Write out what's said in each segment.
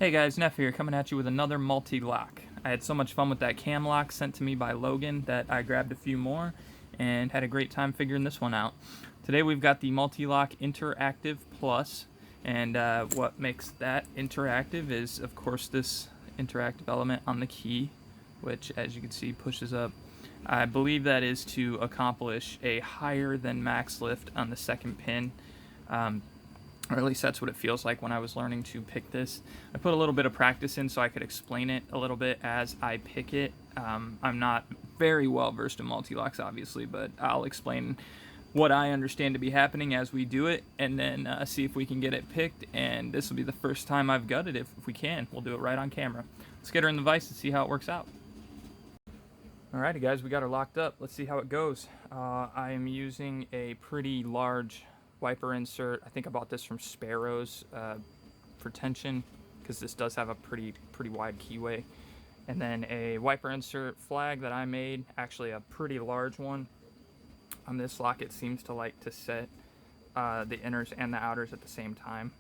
Hey guys, Neff here, coming at you with another Mul-T-Lock. I had so much fun with that cam lock sent to me by Logan that I grabbed a few more and had a great time figuring this one out. Today we've got the Mul-T-Lock Interactive Plus, and what makes that interactive is, of course, this interactive element on the key, which, as you can see, pushes up. I believe that is to accomplish a higher than max lift on the second pin. Or at least that's what it feels like when I was learning to pick this. I put a little bit of practice in so I could explain it a little bit as I pick it. I'm not very well versed in Mul-T-Locks, obviously, but I'll explain what I understand to be happening as we do it, and then see if we can get it picked. And this will be the first time I've got it. If we can, we'll do it right on camera. Let's get her in the vise and see how it works out. Alrighty guys, we got her locked up. Let's see how it goes. I am using a pretty large wiper insert. I think I bought this from Sparrows for tension, because this does have a pretty wide keyway. And then a wiper insert flag that I made, actually a pretty large one. On this lock it seems to like to set the inners and the outers at the same time.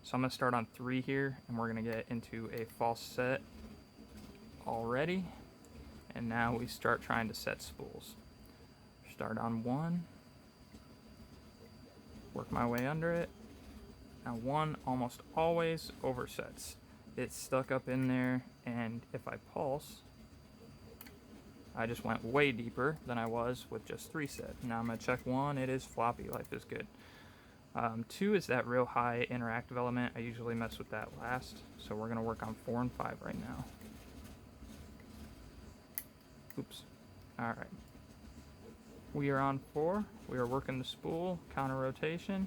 So I'm going to start on 3 here, and we're going to get into a false set already. And now we start trying to set spools. Start on 1. Work my way under it. Now 1 almost always oversets. It's stuck up in there, and if I pulse, I just went way deeper than I was with just 3 set. Now I'm going to check 1. It is floppy. Life is good. 2 is that real high interactive element. I usually mess with that last. So we're going to work on 4 and 5 right now. Oops. Alright. We are on 4. We are working the spool, counter rotation.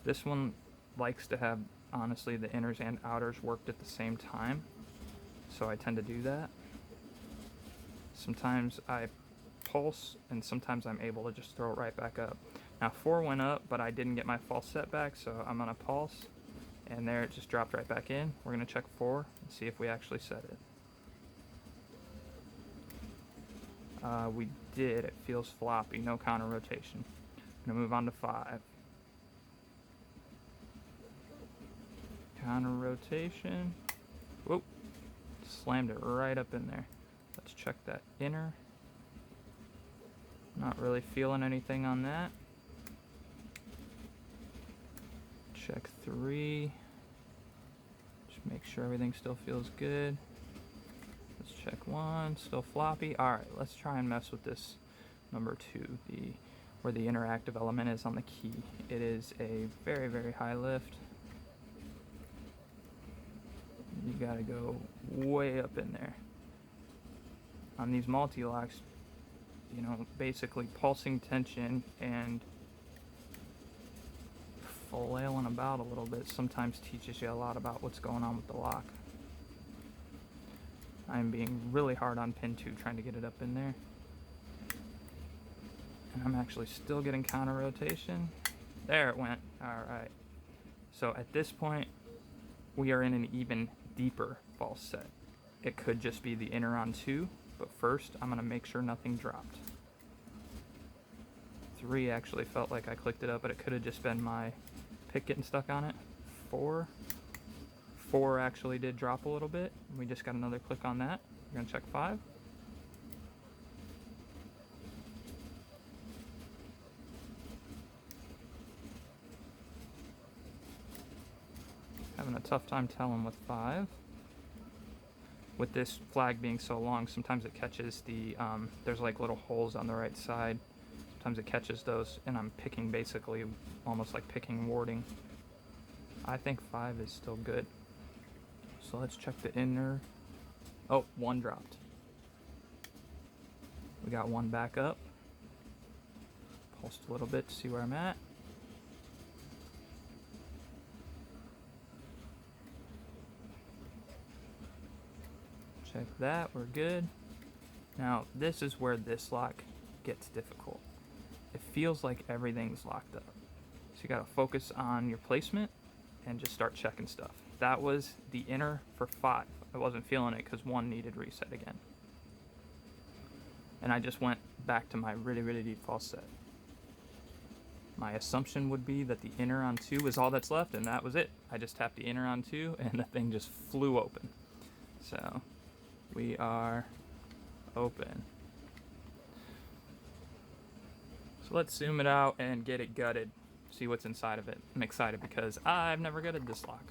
This one likes to have, honestly, the inners and outers worked at the same time. So I tend to do that. Sometimes I pulse, and sometimes I'm able to just throw it right back up. Now 4 went up, but I didn't get my false set back, so I'm going to pulse. And there it just dropped right back in. We're going to check 4 and see if we actually set it. We did. It feels floppy. No counter rotation. I'm going to move on to 5. Counter rotation. Whoop. Slammed it right up in there. Let's check that inner. Not really feeling anything on that. Check 3. Just make sure everything still feels good. Let's check 1, still floppy. Alright, let's try and mess with this number 2, where the interactive element is on the key. It is a very high lift. You gotta go way up in there. On these Mul-T-Locks, you know, basically pulsing tension and flailing about a little bit sometimes teaches you a lot about what's going on with the lock. I'm being really hard on pin 2, trying to get it up in there. And I'm actually still getting counter rotation. There it went. Alright. So at this point, we are in an even deeper false set. It could just be the inner on 2, but first I'm going to make sure nothing dropped. 3 actually felt like I clicked it up, but it could have just been my pick getting stuck on it. 4 actually did drop a little bit. We just got another click on that. We're going to check 5. Having a tough time telling with 5. With this flag being so long, sometimes it catches the, there's like little holes on the right side. Sometimes it catches those, and I'm picking basically almost like picking warding. I think 5 is still good. So let's check the inner. Oh, 1 dropped. We got 1 back up. Pulsed a little bit to see where I'm at. Check that, we're good. Now, this is where this lock gets difficult. It feels like everything's locked up. So you gotta focus on your placement and just start checking stuff. That was the inner for 5. I wasn't feeling it because 1 needed reset again. And I just went back to my really deep false set. My assumption would be that the inner on 2 is all that's left, and that was it. I just tapped the inner on 2 and the thing just flew open. So we are open. So let's zoom it out and get it gutted, see what's inside of it. I'm excited because I've never gutted this lock.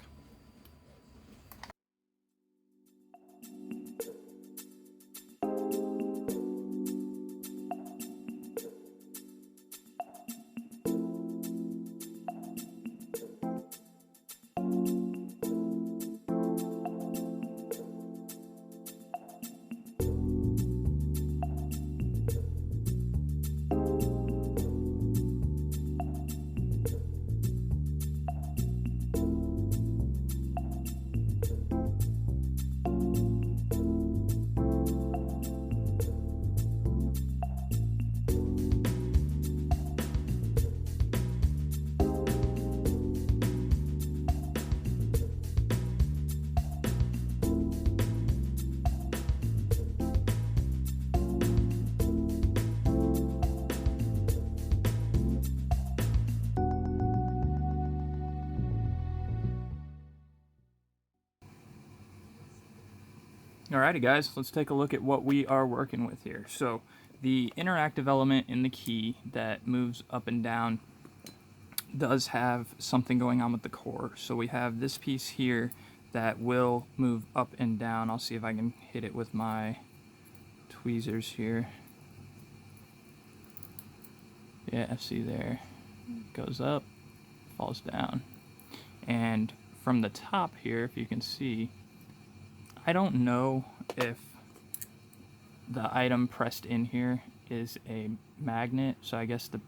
Alrighty guys, let's take a look at what we are working with here. So the interactive element in the key that moves up and down does have something going on with the core. So we have this piece here that will move up and down. I'll see if I can hit it with my tweezers here. Yeah, see there, goes up, falls down. And from the top here, if you can see, I don't know if the item pressed in here is a magnet, so I guess the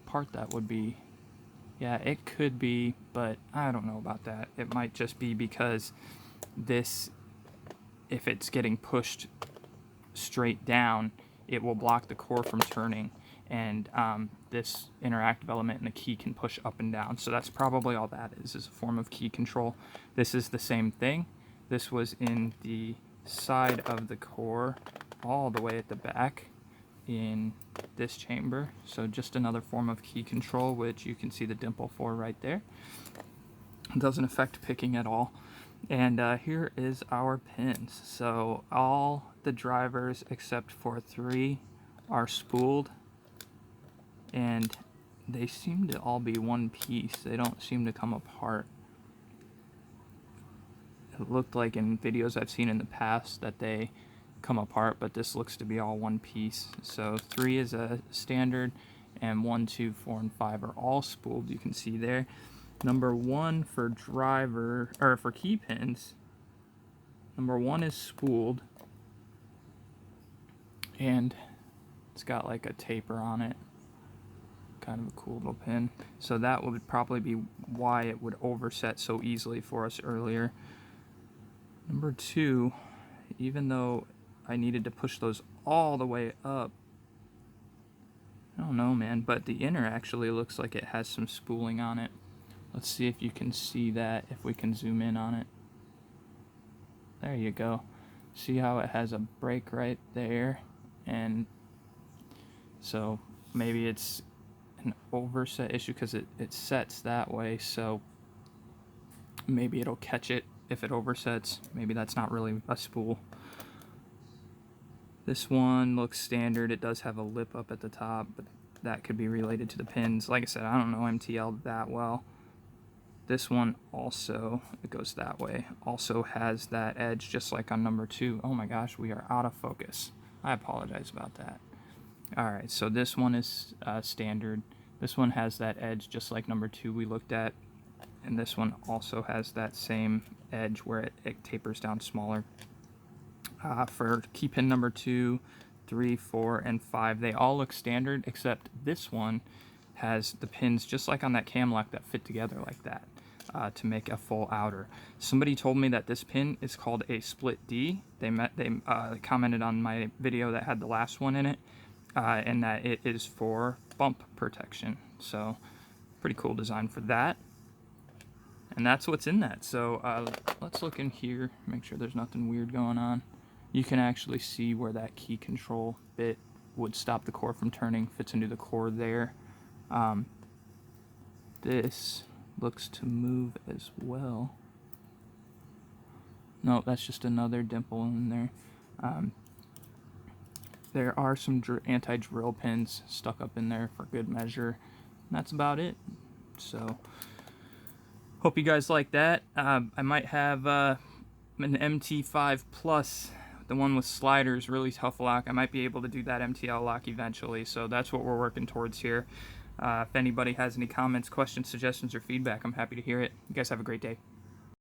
part that would be, yeah, it could be, but I don't know about that. It might just be because this, if it's getting pushed straight down, it will block the core from turning, and this interactive element in the key can push up and down. So that's probably all that is a form of key control. This is the same thing. This was in the side of the core all the way at the back in this chamber. So just another form of key control, which you can see the dimple for right there. It doesn't affect picking at all. And here is our pins. So all the drivers except for 3 are spooled, and they seem to all be one piece. They don't seem to come apart. It looked like in videos I've seen in the past that they come apart, but this looks to be all one piece. So 3 is a standard, and 1, 2, 4, and 5 are all spooled. You can see there. Number 1 for driver, or for key pins, number 1 is spooled, and it's got like a taper on it. Kind of a cool little pin. So that would probably be why it would overset so easily for us earlier. Number 2, even though I needed to push those all the way up, I don't know, man, but the inner actually looks like it has some spooling on it. Let's see if you can see that, if we can zoom in on it. There you go. See how it has a break right there? And so maybe it's an overset issue because it sets that way, so maybe it'll catch it if it oversets. Maybe that's not really a spool. This one looks standard. It does have a lip up at the top, but that could be related to the pins. Like I said, I don't know MTL that well. This one also, it goes that way, also has that edge just like on number 2. Oh my gosh, we are out of focus. I apologize about that. Alright, so this one is standard. This one has that edge just like number 2 we looked at. And this one also has that same edge where it tapers down smaller. For key pin number 2, 3, 4, and 5, they all look standard, except this one has the pins just like on that cam lock that fit together like that to make a full outer. Somebody told me that this pin is called a split D. They commented on my video that had the last one in it, and that it is for bump protection. So pretty cool design for that. And that's what's in that. So let's look in here, make sure there's nothing weird going on. You can actually see where that key control bit would stop the core from turning, fits into the core there. this looks to move as well. No, that's just another dimple in there. There are some anti-drill pins stuck up in there for good measure. And that's about it. So, hope you guys like that. I might have an MT5 Plus, the one with sliders, really tough lock. I might be able to do that MTL lock eventually, so that's what we're working towards here. If anybody has any comments, questions, suggestions, or feedback, I'm happy to hear it. You guys have a great day.